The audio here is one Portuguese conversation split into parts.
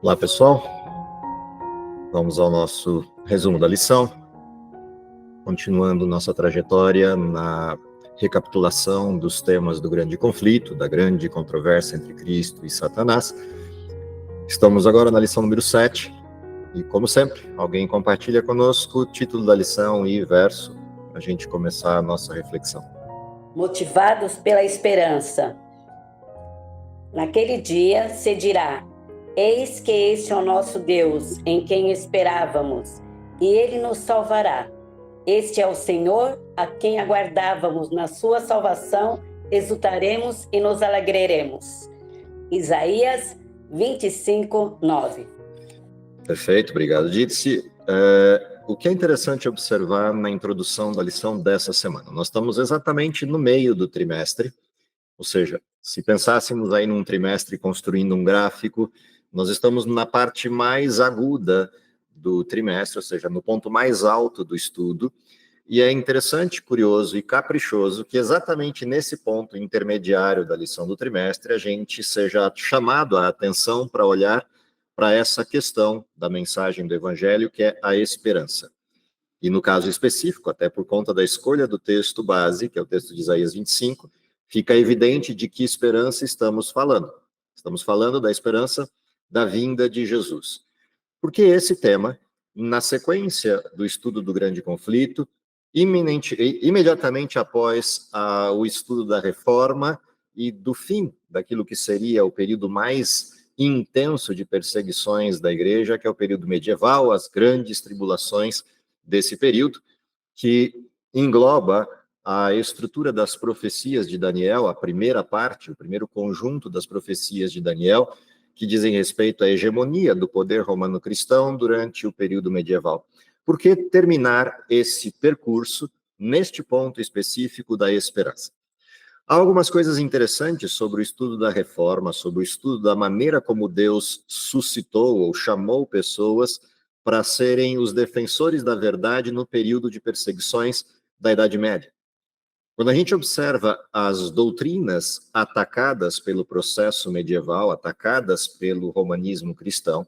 Olá, pessoal. Vamos ao nosso resumo da lição, continuando nossa trajetória na recapitulação dos temas do grande conflito, da grande controvérsia entre Cristo e Satanás. Estamos agora na lição número 7, e como sempre, alguém compartilha conosco o título da lição e verso, para a gente começar a nossa reflexão. Motivados pela esperança. Naquele dia se dirá: eis que este é o nosso Deus, em quem esperávamos, e ele nos salvará. Este é o Senhor, a quem aguardávamos na sua salvação, exultaremos e nos alegraremos. Isaías 25, 9. Perfeito, obrigado, Didice. O que é interessante observar na introdução da lição dessa semana? Nós estamos exatamente no meio do trimestre, ou seja, se pensássemos aí num trimestre construindo um gráfico, nós estamos na parte mais aguda do trimestre, ou seja, no ponto mais alto do estudo, e é interessante, curioso e caprichoso que exatamente nesse ponto intermediário da lição do trimestre a gente seja chamado a atenção para olhar para essa questão da mensagem do Evangelho, que é a esperança. E no caso específico, até por conta da escolha do texto base, que é o texto de Isaías 25, fica evidente de que esperança estamos falando. Estamos falando da esperança da vinda de Jesus. Porque esse tema, na sequência do estudo do grande conflito, imediatamente após o estudo da reforma e do fim daquilo que seria o período mais intenso de perseguições da igreja, que é o período medieval, as grandes tribulações desse período, que engloba a estrutura das profecias de Daniel, a primeira parte, o primeiro conjunto das profecias de Daniel, que dizem respeito à hegemonia do poder romano-cristão durante o período medieval. Por que terminar esse percurso neste ponto específico da esperança? Há algumas coisas interessantes sobre o estudo da reforma, sobre o estudo da maneira como Deus suscitou ou chamou pessoas para serem os defensores da verdade no período de perseguições da Idade Média. Quando a gente observa as doutrinas atacadas pelo processo medieval, atacadas pelo romanismo cristão,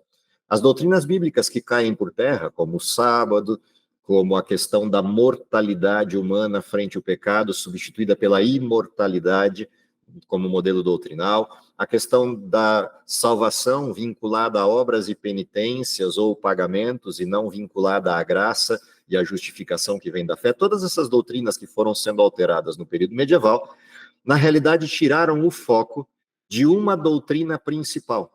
as doutrinas bíblicas que caem por terra, como o sábado, como a questão da mortalidade humana frente ao pecado, substituída pela imortalidade como modelo doutrinal, a questão da salvação vinculada a obras e penitências ou pagamentos e não vinculada à graça e à justificação que vem da fé, todas essas doutrinas que foram sendo alteradas no período medieval, na realidade tiraram o foco de uma doutrina principal.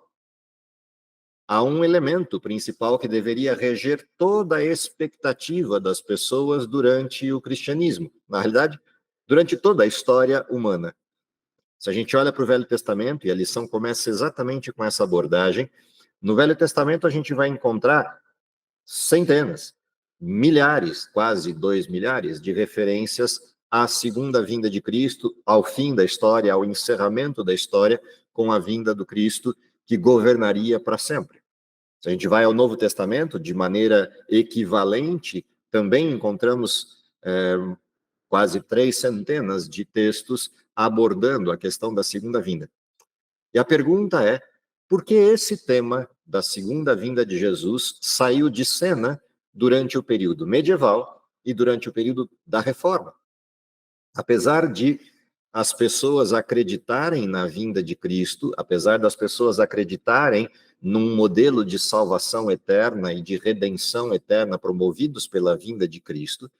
Há um elemento principal que deveria reger toda a expectativa das pessoas durante o cristianismo, na realidade, durante toda a história humana. Se a gente olha para o Velho Testamento, e a lição começa exatamente com essa abordagem, no Velho Testamento a gente vai encontrar centenas, milhares, quase 2 milhares de referências à segunda vinda de Cristo, ao fim da história, ao encerramento da história, com a vinda do Cristo que governaria para sempre. Se a gente vai ao Novo Testamento, de maneira equivalente, também encontramos quase 3 centenas de textos abordando a questão da segunda vinda. E a pergunta é, por que esse tema da segunda vinda de Jesus saiu de cena durante o período medieval e durante o período da Reforma? Apesar de as pessoas acreditarem na vinda de Cristo, apesar das pessoas acreditarem num modelo de salvação eterna e de redenção eterna promovidos pela vinda de Cristo,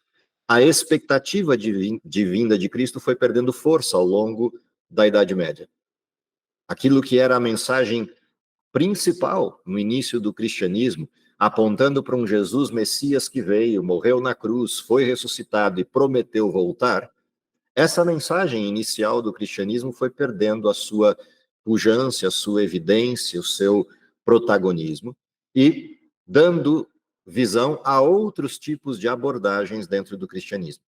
a expectativa de vinda de Cristo foi perdendo força ao longo da Idade Média. Aquilo que era a mensagem principal no início do cristianismo, apontando para um Jesus Messias que veio, morreu na cruz, foi ressuscitado e prometeu voltar, essa mensagem inicial do cristianismo foi perdendo a sua pujança, a sua evidência, o seu protagonismo, e dando visão a outros tipos de abordagens dentro do cristianismo.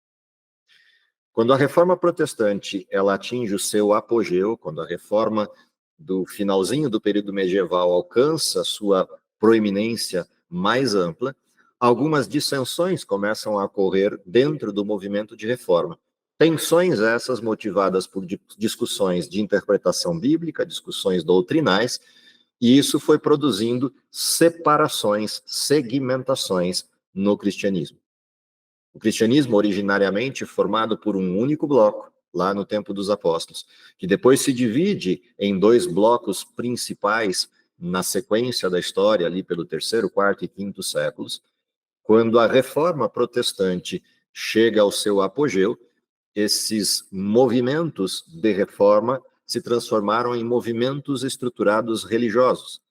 Quando a reforma protestante ela atinge o seu apogeu, quando a reforma do finalzinho do período medieval alcança sua proeminência mais ampla, algumas dissensões começam a ocorrer dentro do movimento de reforma. Tensões essas motivadas por discussões de interpretação bíblica, discussões doutrinais, E isso foi produzindo separações, segmentações no cristianismo. O cristianismo, originariamente formado por um único bloco, lá no tempo dos apóstolos, que depois se divide em dois blocos principais na sequência da história, ali pelo terceiro, quarto e quinto séculos. Quando a reforma protestante chega ao seu apogeu, esses movimentos de reforma se transformaram em movimentos estruturados religiosos,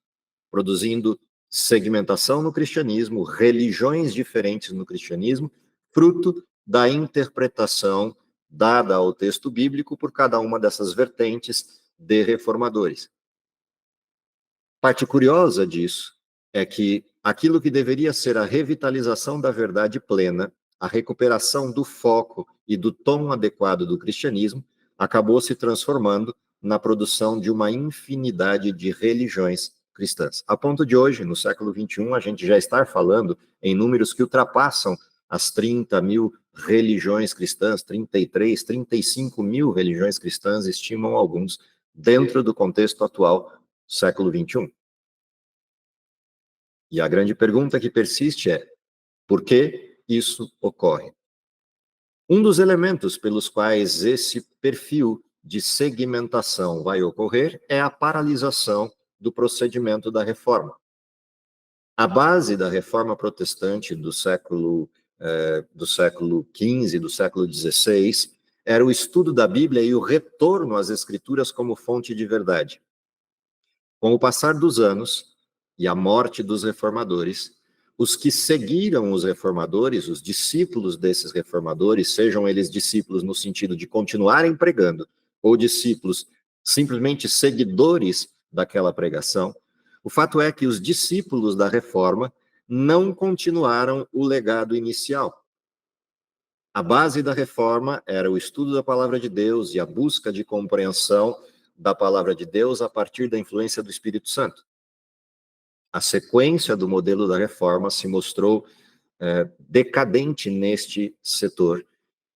produzindo segmentação no cristianismo, religiões diferentes no cristianismo, fruto da interpretação dada ao texto bíblico por cada uma dessas vertentes de reformadores. Parte curiosa disso é que aquilo que deveria ser a revitalização da verdade plena, a recuperação do foco e do tom adequado do cristianismo, acabou se transformando na produção de uma infinidade de religiões cristãs. A ponto de hoje, no século XXI, a gente já estar falando em números que ultrapassam as 30 mil religiões cristãs, 33, 35 mil religiões cristãs, estimam alguns, dentro do contexto atual, século XXI. E a grande pergunta que persiste é: por que isso ocorre? Um dos elementos pelos quais esse perfil de segmentação vai ocorrer é a paralisação do procedimento da reforma. A base da reforma protestante do século XV, do século XVI, era o estudo da Bíblia e o retorno às Escrituras como fonte de verdade. Com o passar dos anos e a morte dos reformadores, os que seguiram os reformadores, os discípulos desses reformadores, sejam eles discípulos no sentido de continuarem pregando, ou discípulos simplesmente seguidores daquela pregação, o fato é que os discípulos da reforma não continuaram o legado inicial. A base da reforma era o estudo da palavra de Deus e a busca de compreensão da palavra de Deus a partir da influência do Espírito Santo. A sequência do modelo da reforma se mostrou decadente neste setor,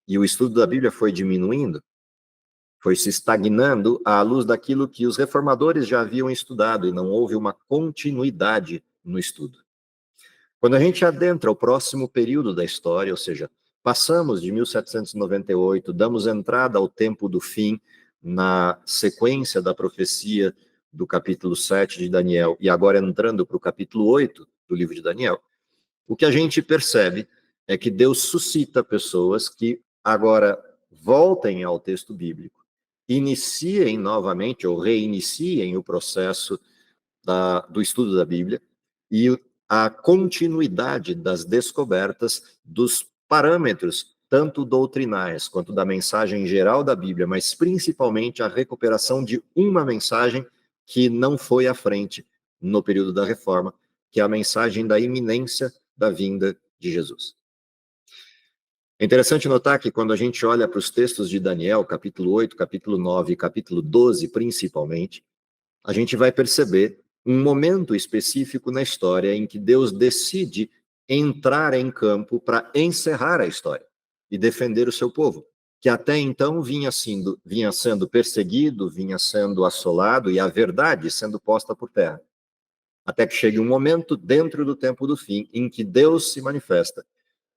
e o estudo da Bíblia foi diminuindo, foi se estagnando à luz daquilo que os reformadores já haviam estudado, e não houve uma continuidade no estudo. Quando a gente adentra o próximo período da história, ou seja, passamos de 1798, damos entrada ao tempo do fim, na sequência da profecia do capítulo 7 de Daniel, e agora entrando para o capítulo 8 do livro de Daniel, o que a gente percebe é que Deus suscita pessoas que agora voltem ao texto bíblico, iniciem novamente ou reiniciem o processo do estudo da Bíblia e a continuidade das descobertas dos parâmetros, tanto doutrinais quanto da mensagem geral da Bíblia, mas principalmente a recuperação de uma mensagem que não foi à frente no período da Reforma, que é a mensagem da iminência da vinda de Jesus. É interessante notar que quando a gente olha para os textos de Daniel, capítulo 8, capítulo 9 e capítulo 12, principalmente, a gente vai perceber um momento específico na história em que Deus decide entrar em campo para encerrar a história e defender o seu povo, que até então vinha sendo perseguido, vinha sendo assolado e a verdade sendo posta por terra. Até que chegue um momento dentro do tempo do fim em que Deus se manifesta,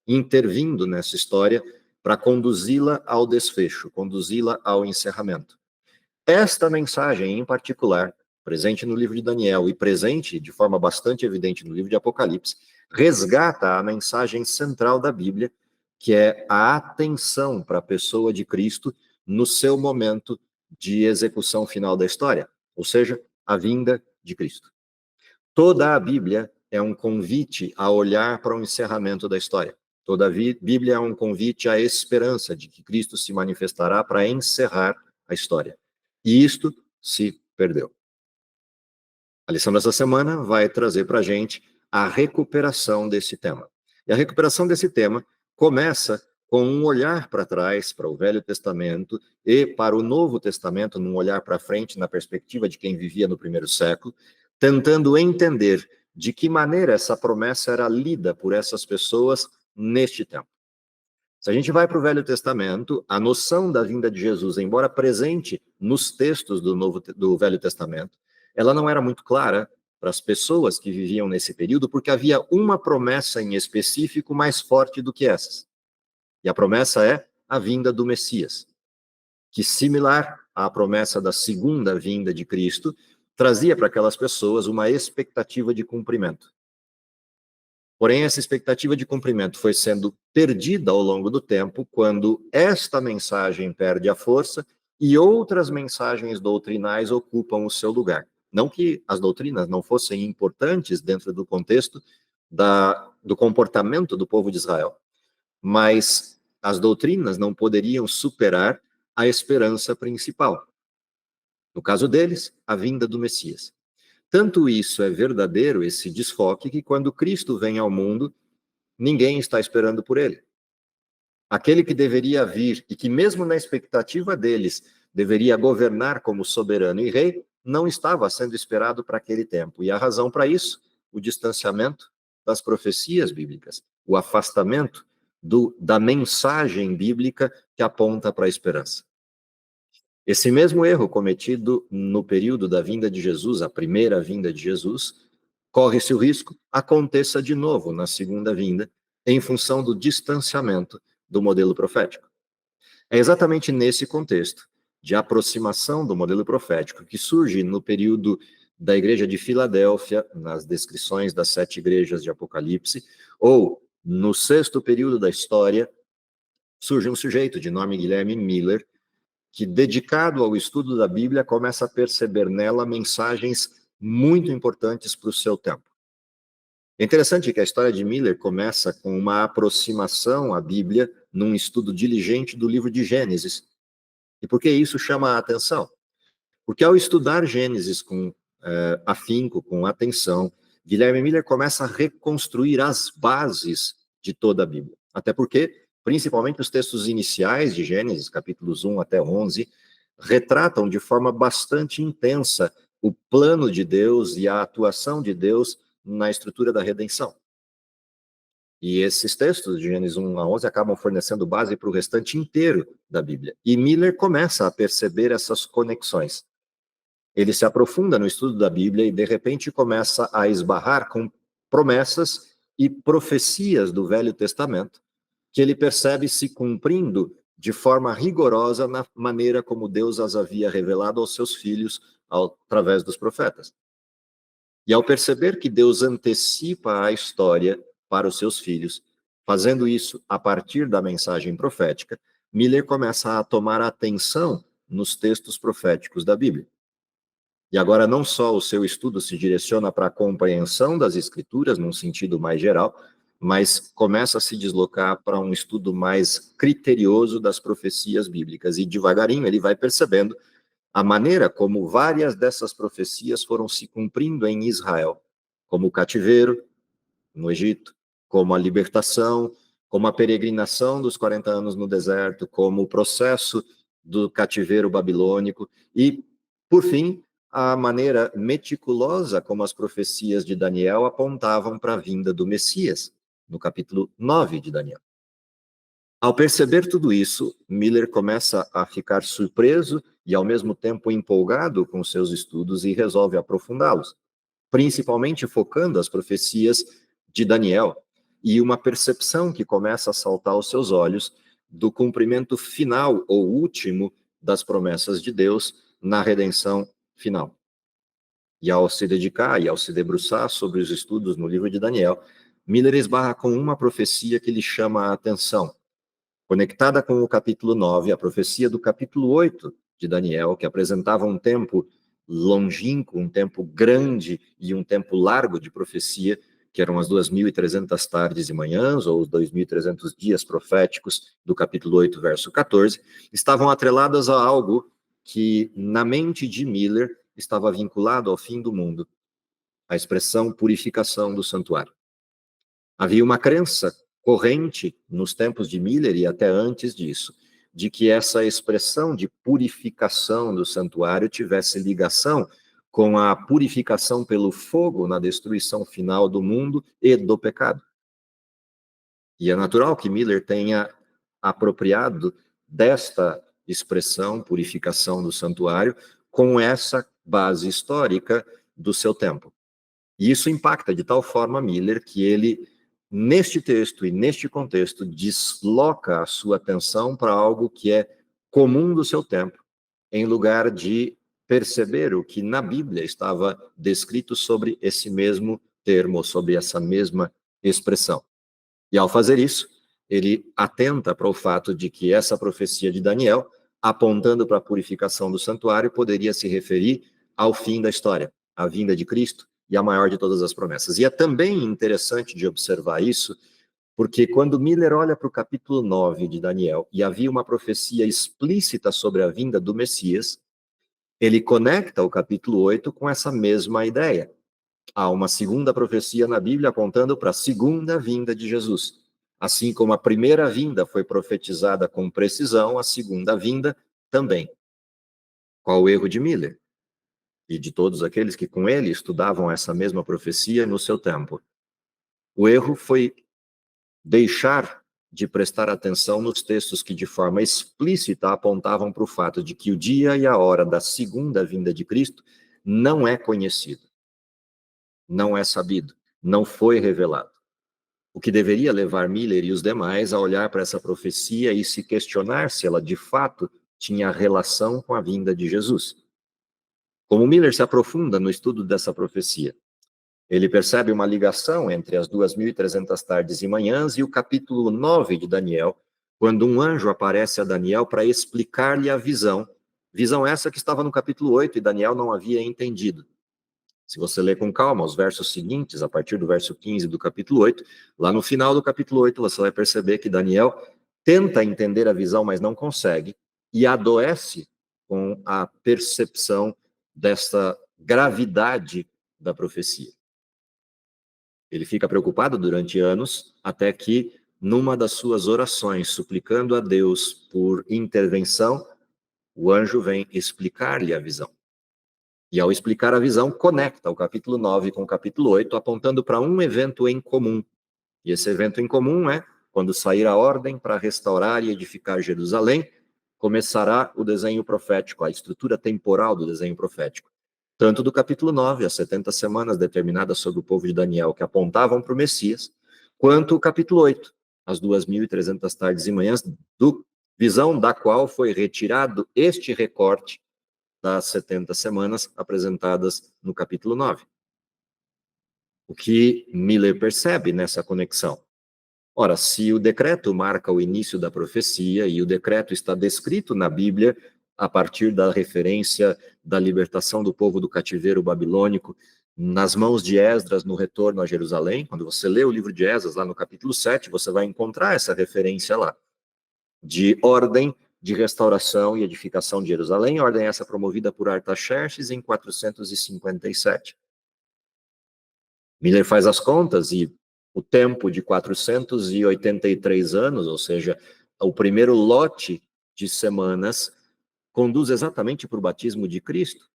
intervindo nessa história para conduzi-la ao desfecho, conduzi-la ao encerramento. Esta mensagem, em particular, presente no livro de Daniel e presente de forma bastante evidente no livro de Apocalipse, resgata a mensagem central da Bíblia, que é a atenção para a pessoa de Cristo no seu momento de execução final da história, ou seja, a vinda de Cristo. Toda a Bíblia é um convite a olhar para o encerramento da história. Toda a Bíblia é um convite à esperança de que Cristo se manifestará para encerrar a história. E isto se perdeu. A lição dessa semana vai trazer para a gente a recuperação desse tema. E a recuperação desse tema começa com um olhar para trás, para o Velho Testamento, e para o Novo Testamento, num olhar para frente, na perspectiva de quem vivia no primeiro século, tentando entender de que maneira essa promessa era lida por essas pessoas neste tempo. Se a gente vai para o Velho Testamento, a noção da vinda de Jesus, embora presente nos textos do Velho Testamento, ela não era muito clara para as pessoas que viviam nesse período, porque havia uma promessa em específico mais forte do que essas. E a promessa é a vinda do Messias, que, similar à promessa da segunda vinda de Cristo, trazia para aquelas pessoas uma expectativa de cumprimento. Porém, essa expectativa de cumprimento foi sendo perdida ao longo do tempo, quando esta mensagem perde a força e outras mensagens doutrinais ocupam o seu lugar. Não que as doutrinas não fossem importantes dentro do contexto do comportamento do povo de Israel, mas as doutrinas não poderiam superar a esperança principal. No caso deles, a vinda do Messias. Tanto isso é verdadeiro, esse desfoque, que quando Cristo vem ao mundo, ninguém está esperando por ele. Aquele que deveria vir e que, mesmo na expectativa deles, deveria governar como soberano e rei, não estava sendo esperado para aquele tempo. E a razão para isso, o distanciamento das profecias bíblicas, o afastamento da mensagem bíblica que aponta para a esperança. Esse mesmo erro cometido no período da vinda de Jesus, a primeira vinda de Jesus, corre-se o risco aconteça de novo na segunda vinda, em função do distanciamento do modelo profético. É exatamente nesse contexto de aproximação do modelo profético que surge no período da igreja de Filadélfia, nas descrições das 7 igrejas de Apocalipse, ou no 6º período da história, surge um sujeito de nome Guilherme Miller, que, dedicado ao estudo da Bíblia, começa a perceber nela mensagens muito importantes para o seu tempo. É interessante que a história de Miller começa com uma aproximação à Bíblia num estudo diligente do livro de Gênesis. E por que isso chama a atenção? Porque ao estudar Gênesis com afinco, com atenção, Guilherme Miller começa a reconstruir as bases de toda a Bíblia. Até porque, principalmente os textos iniciais de Gênesis, capítulos 1 até 11, retratam de forma bastante intensa o plano de Deus e a atuação de Deus na estrutura da redenção. E esses textos de Gênesis 1 a 11 acabam fornecendo base para o restante inteiro da Bíblia. E Miller começa a perceber essas conexões. Ele se aprofunda no estudo da Bíblia e, de repente, começa a esbarrar com promessas e profecias do Velho Testamento, que ele percebe se cumprindo de forma rigorosa na maneira como Deus as havia revelado aos seus filhos através dos profetas. E ao perceber que Deus antecipa a história para os seus filhos, fazendo isso a partir da mensagem profética, Miller começa a tomar atenção nos textos proféticos da Bíblia. E agora não só o seu estudo se direciona para a compreensão das Escrituras, num sentido mais geral, mas começa a se deslocar para um estudo mais criterioso das profecias bíblicas. E devagarinho ele vai percebendo a maneira como várias dessas profecias foram se cumprindo em Israel, como o cativeiro no Egito, como a libertação, como a peregrinação dos 40 anos no deserto, como o processo do cativeiro babilônico e, por fim, a maneira meticulosa como as profecias de Daniel apontavam para a vinda do Messias, no capítulo 9 de Daniel. Ao perceber tudo isso, Miller começa a ficar surpreso e, ao mesmo tempo, empolgado com seus estudos e resolve aprofundá-los, principalmente focando as profecias de Daniel e uma percepção que começa a saltar aos seus olhos do cumprimento final ou último das promessas de Deus na redenção final. E ao se dedicar e ao se debruçar sobre os estudos no livro de Daniel, Miller esbarra com uma profecia que lhe chama a atenção. Conectada com o capítulo 9, a profecia do capítulo 8 de Daniel, que apresentava um tempo longínquo, um tempo grande e um tempo largo de profecia, que eram as 2.300 tardes e manhãs, ou os 2.300 dias proféticos do capítulo 8, verso 14, estavam atreladas a algo que, na mente de Miller, estava vinculado ao fim do mundo, a expressão purificação do santuário. Havia uma crença corrente nos tempos de Miller e até antes disso, de que essa expressão de purificação do santuário tivesse ligação com a purificação pelo fogo na destruição final do mundo e do pecado. E é natural que Miller tenha apropriado desta expressão, purificação do santuário, com essa base histórica do seu tempo. E isso impacta de tal forma Miller que ele, neste texto e neste contexto, desloca a sua atenção para algo que é comum do seu tempo, em lugar de perceber o que na Bíblia estava descrito sobre esse mesmo termo, sobre essa mesma expressão. E ao fazer isso, ele atenta para o fato de que essa profecia de Daniel, apontando para a purificação do santuário, poderia se referir ao fim da história, à vinda de Cristo e a maior de todas as promessas. E é também interessante de observar isso, porque quando Miller olha para o capítulo 9 de Daniel e havia uma profecia explícita sobre a vinda do Messias, ele conecta o capítulo 8 com essa mesma ideia. Há uma segunda profecia na Bíblia apontando para a segunda vinda de Jesus. Assim como a primeira vinda foi profetizada com precisão, a segunda vinda também. Qual o erro de Miller? E de todos aqueles que com ele estudavam essa mesma profecia no seu tempo? O erro foi deixar de prestar atenção nos textos que de forma explícita apontavam para o fato de que o dia e a hora da segunda vinda de Cristo não é conhecido, não é sabido, não foi revelado. O que deveria levar Miller e os demais a olhar para essa profecia e se questionar se ela de fato tinha relação com a vinda de Jesus. Como Miller se aprofunda no estudo dessa profecia, ele percebe uma ligação entre as 2.300 tardes e manhãs e o capítulo 9 de Daniel, quando um anjo aparece a Daniel para explicar-lhe a visão. Visão essa que estava no capítulo 8 e Daniel não havia entendido. Se você ler com calma os versos seguintes, a partir do verso 15 do capítulo 8, lá no final do capítulo 8 você vai perceber que Daniel tenta entender a visão, mas não consegue, e adoece com a percepção dessa gravidade da profecia. Ele fica preocupado durante anos, até que, numa das suas orações, suplicando a Deus por intervenção, o anjo vem explicar-lhe a visão. E ao explicar a visão, conecta o capítulo 9 com o capítulo 8, apontando para um evento em comum. E esse evento em comum é, quando sair a ordem para restaurar e edificar Jerusalém, começará o desenho profético, a estrutura temporal do desenho profético. Tanto do capítulo 9, as 70 semanas determinadas sobre o povo de Daniel, que apontavam para o Messias, quanto o capítulo 8, as 2.300 tardes e manhãs, visão da qual foi retirado este recorte das 70 semanas apresentadas no capítulo 9. O que Miller percebe nessa conexão? Ora, se o decreto marca o início da profecia e o decreto está descrito na Bíblia a partir da referência da libertação do povo do cativeiro babilônico nas mãos de Esdras no retorno a Jerusalém, quando você lê o livro de Esdras lá no capítulo 7, você vai encontrar essa referência lá, de ordem de restauração e edificação de Jerusalém, ordem essa promovida por Artaxerxes em 457. Miller faz as contas e o tempo de 483 anos, ou seja, o primeiro lote de semanas, conduz exatamente para o batismo de Cristo.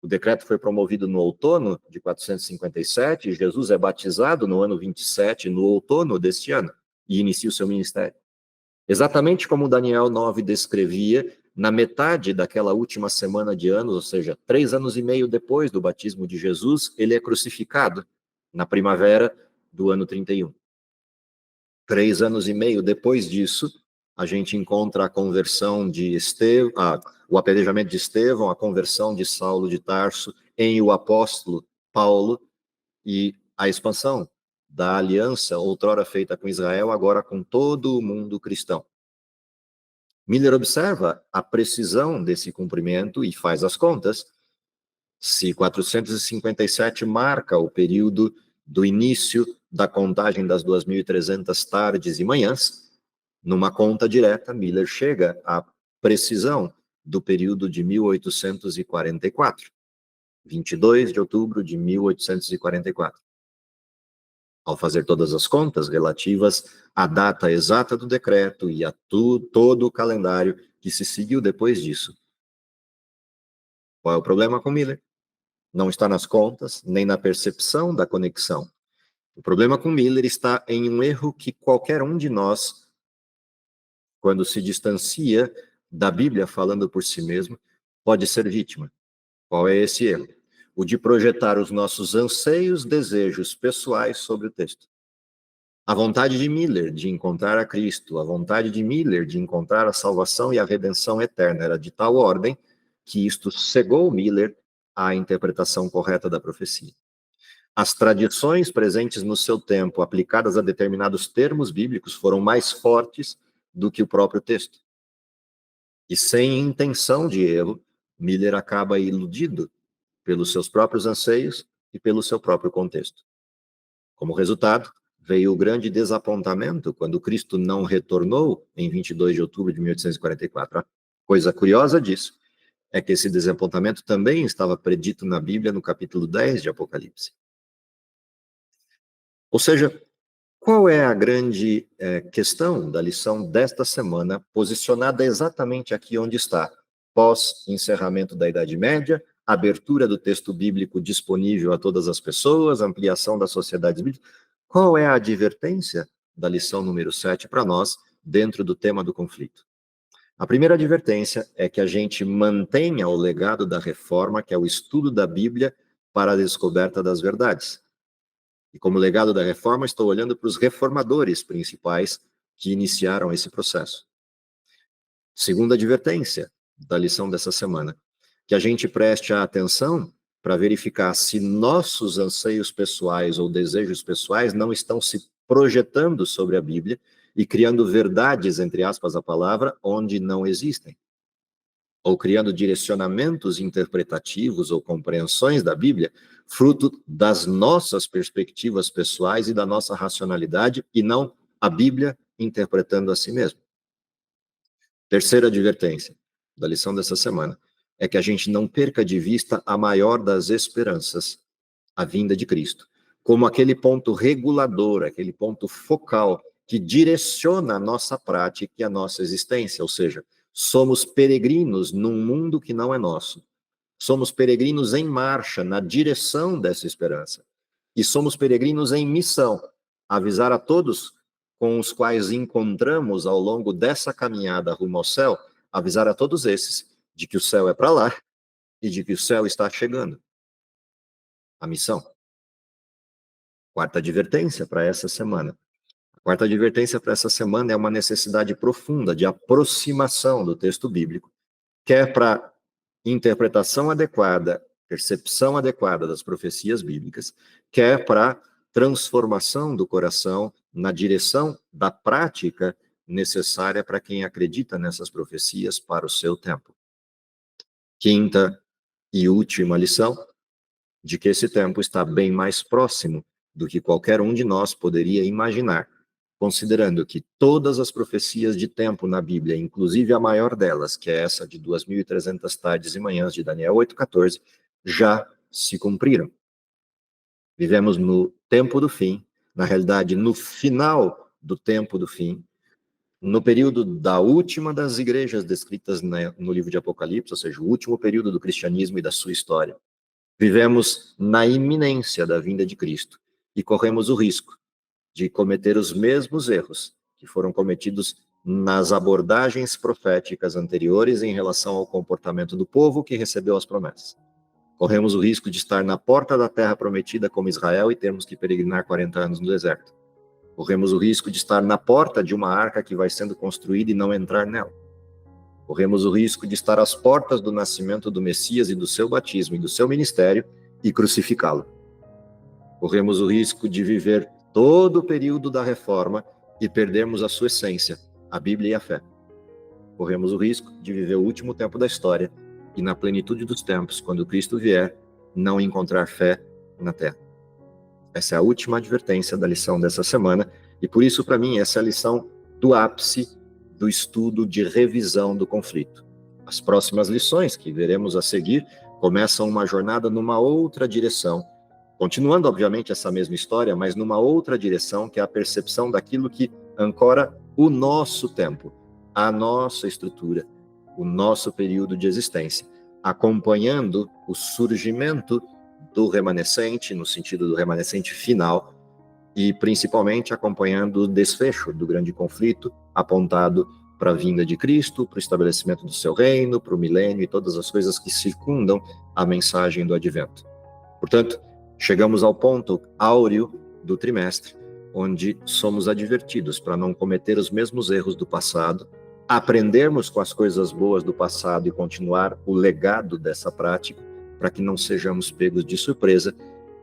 O decreto foi promovido no outono de 457, e Jesus é batizado no ano 27, no outono deste ano, e inicia o seu ministério. Exatamente como Daniel 9 descrevia, na metade daquela última semana de anos, ou seja, 3 anos e meio depois do batismo de Jesus, ele é crucificado na primavera do ano 31. 3 anos e meio depois disso, a gente encontra a conversão de Estevão, o apedrejamento de Estevão, a conversão de Saulo de Tarso em o apóstolo Paulo e a expansão da aliança outrora feita com Israel, agora com todo o mundo cristão. Miller observa a precisão desse cumprimento e faz as contas. Se 457 marca o período do início da contagem das 2.300 tardes e manhãs, numa conta direta, Miller chega à precisão do período de 1844, 22 de outubro de 1844. Ao fazer todas as contas relativas à data exata do decreto e a todo o calendário que se seguiu depois disso. Qual é o problema com Miller? Não está nas contas, nem na percepção da conexão. O problema com Miller está em um erro que qualquer um de nós, quando se distancia da Bíblia falando por si mesmo, pode ser vítima. Qual é esse erro? O de projetar os nossos anseios, desejos pessoais sobre o texto. A vontade de Miller de encontrar a Cristo, a vontade de Miller de encontrar a salvação e a redenção eterna era de tal ordem que isto cegou Miller à interpretação correta da profecia. As tradições presentes no seu tempo, aplicadas a determinados termos bíblicos, foram mais fortes do que o próprio texto. E sem intenção de erro, Miller acaba iludido pelos seus próprios anseios e pelo seu próprio contexto. Como resultado, veio o grande desapontamento quando Cristo não retornou em 22 de outubro de 1844. A coisa curiosa disso é que esse desapontamento também estava predito na Bíblia no capítulo 10 de Apocalipse. Ou seja, qual é a grande questão da lição desta semana, posicionada exatamente aqui onde está? Pós-encerramento da Idade Média, abertura do texto bíblico disponível a todas as pessoas, ampliação das sociedades bíblicas. Qual é a advertência da lição número 7 para nós, dentro do tema do conflito? A primeira advertência é que a gente mantenha o legado da reforma, que é o estudo da Bíblia para a descoberta das verdades. E como legado da reforma, estou olhando para os reformadores principais que iniciaram esse processo. Segunda advertência da lição dessa semana, que a gente preste atenção para verificar se nossos anseios pessoais ou desejos pessoais não estão se projetando sobre a Bíblia e criando verdades, entre aspas, a palavra, onde não existem. Ou criando direcionamentos interpretativos ou compreensões da Bíblia, fruto das nossas perspectivas pessoais e da nossa racionalidade, e não a Bíblia interpretando a si mesma. Terceira advertência da lição dessa semana é que a gente não perca de vista a maior das esperanças, a vinda de Cristo, como aquele ponto regulador, aquele ponto focal que direciona a nossa prática e a nossa existência, ou seja, somos peregrinos num mundo que não é nosso. Somos peregrinos em marcha, na direção dessa esperança. E somos peregrinos em missão, avisar a todos com os quais encontramos ao longo dessa caminhada rumo ao céu, avisar a todos esses de que o céu é para lá e de que o céu está chegando. A missão. Quarta advertência para essa semana. A quarta advertência para essa semana é uma necessidade profunda de aproximação do texto bíblico, quer para interpretação adequada, percepção adequada das profecias bíblicas, quer para transformação do coração na direção da prática necessária para quem acredita nessas profecias para o seu tempo. Quinta e última lição, de que esse tempo está bem mais próximo do que qualquer um de nós poderia imaginar, considerando que todas as profecias de tempo na Bíblia, inclusive a maior delas, que é essa de 2.300 tardes e manhãs de Daniel 8,14, já se cumpriram. Vivemos no tempo do fim, na realidade, no final do tempo do fim, no período da última das igrejas descritas no livro de Apocalipse, ou seja, o último período do cristianismo e da sua história. Vivemos na iminência da vinda de Cristo e corremos o risco de cometer os mesmos erros que foram cometidos nas abordagens proféticas anteriores em relação ao comportamento do povo que recebeu as promessas. Corremos o risco de estar na porta da terra prometida como Israel e termos que peregrinar 40 anos no deserto. Corremos o risco de estar na porta de uma arca que vai sendo construída e não entrar nela. Corremos o risco de estar às portas do nascimento do Messias e do seu batismo e do seu ministério e crucificá-lo. Corremos o risco de viver todo o período da reforma e perdermos a sua essência, a Bíblia e a fé. Corremos o risco de viver o último tempo da história e na plenitude dos tempos, quando Cristo vier, não encontrar fé na terra. Essa é a última advertência da lição dessa semana e por isso, para mim, essa é a lição do ápice do estudo de revisão do conflito. As próximas lições que veremos a seguir começam uma jornada numa outra direção, continuando, obviamente, essa mesma história, mas numa outra direção, que é a percepção daquilo que ancora o nosso tempo, a nossa estrutura, o nosso período de existência, acompanhando o surgimento do remanescente, no sentido do remanescente final, e principalmente acompanhando o desfecho do grande conflito apontado para a vinda de Cristo, para o estabelecimento do seu reino, para o milênio e todas as coisas que circundam a mensagem do advento. Portanto, chegamos ao ponto áureo do trimestre, onde somos advertidos para não cometer os mesmos erros do passado, aprendermos com as coisas boas do passado e continuar o legado dessa prática, para que não sejamos pegos de surpresa,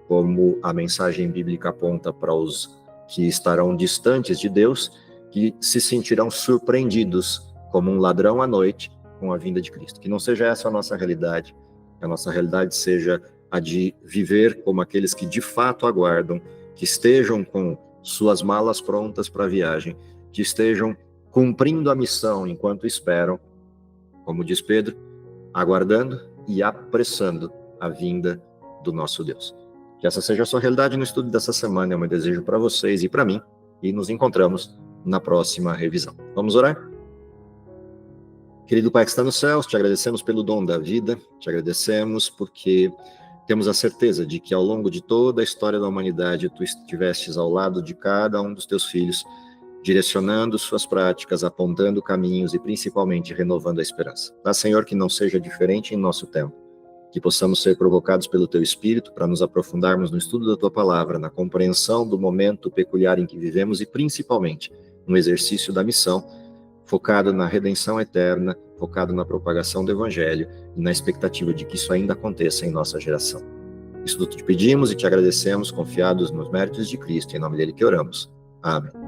como a mensagem bíblica aponta para os que estarão distantes de Deus, que se sentirão surpreendidos como um ladrão à noite com a vinda de Cristo. Que não seja essa a nossa realidade, que a nossa realidade seja a de viver como aqueles que de fato aguardam, que estejam com suas malas prontas para a viagem, que estejam cumprindo a missão enquanto esperam, como diz Pedro, aguardando e apressando a vinda do nosso Deus. Que essa seja a sua realidade no estudo dessa semana, é o meu desejo para vocês e para mim, e nos encontramos na próxima revisão. Vamos orar? Querido Pai que está nos céus, te agradecemos pelo dom da vida, te agradecemos porque temos a certeza de que ao longo de toda a história da humanidade, tu estivestes ao lado de cada um dos teus filhos, direcionando suas práticas, apontando caminhos e principalmente renovando a esperança. Dá, Senhor, que não seja diferente em nosso tempo, que possamos ser provocados pelo teu Espírito para nos aprofundarmos no estudo da tua palavra, na compreensão do momento peculiar em que vivemos e principalmente no exercício da missão, focado na redenção eterna, focado na propagação do Evangelho e na expectativa de que isso ainda aconteça em nossa geração. Isso tudo te pedimos e te agradecemos, confiados nos méritos de Cristo, em nome dele que oramos. Amém.